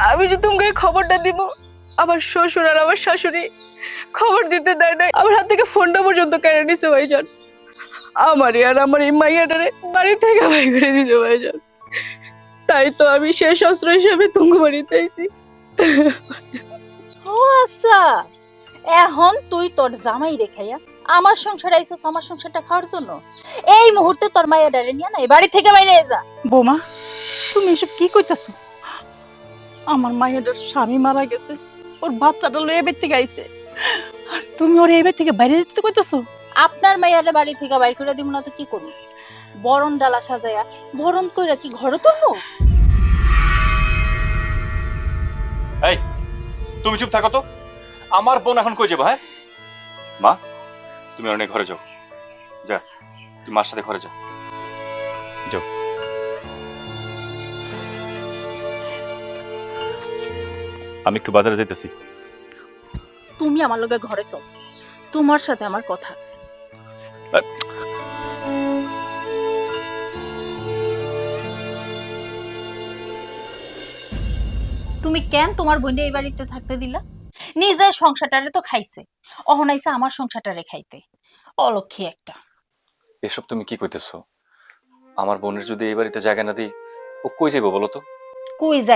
আমি যে তোমাকে খবরটা দিব, আমার শ্বশুর আর আমার শাশুড়ি খবর দিতে দেয় না, আমার হাত থেকে ফোনটা পর্যন্ত কেড়ে নিছে ভাইজান। আমারই আর আমার এই মাইয়াটারে বাড়ি থেকে বাই করে দিছে ভাইজান। তাই তো আমি শেষ অস্ত্র হিসেবে তুঙ্গ বাড়িতে আইছি। ও আচ্ছা, এখন তুই তোর জামাই রেখাইয়া আমার সংসার আইছস আমার সংসারটা খাওয়ার জন্য। এই মুহূর্তে তোর মাইয়া ডারে নিয়ে না এই বাড়ি থেকে বাইরে যা। বৌমা, তুমি এসব কি কইতাছো? আমার মায়ের স্বামী মারা গেছে, ওর বাচ্চাটা লয়ে এবার থেকে আইছে, আর তুমি ওর এবার থেকে বাইরে যেতে কইতাছো? আপনার মাইয়ারে বাড়ি থেকে বাইর করে দিব না তো কি করব? বরণ ডালা সাজায়া বরণ কইরা কি ঘরে তুলবো? এই তুমি চুপ থাকো তো। আমার বোন এখন কই যাবো? হ্যাঁ মা, তুমি অনেক ঘরে যাও। যা, তুই মার সাথে ঘরে যাও। যাও। আমি একটু বাজারে যাইতেছি। তুমি আমার লগে ঘরে চল, তোমার সাথে আমার কথা আছে। তুমি কেন তোমার বোনকে এই বাড়িতে থাকতে দিলা? নিজের সংসারটারে তো খাইছে, অহন আইছে আমার সংসারটারে খাইতে। অলক্ষী একটা। এসব তুমি কি কইতেছো? আমার বোনের যদি এই বাড়িতে জায়গা না দিই, ও কই যাবো বলো তো? কই যায়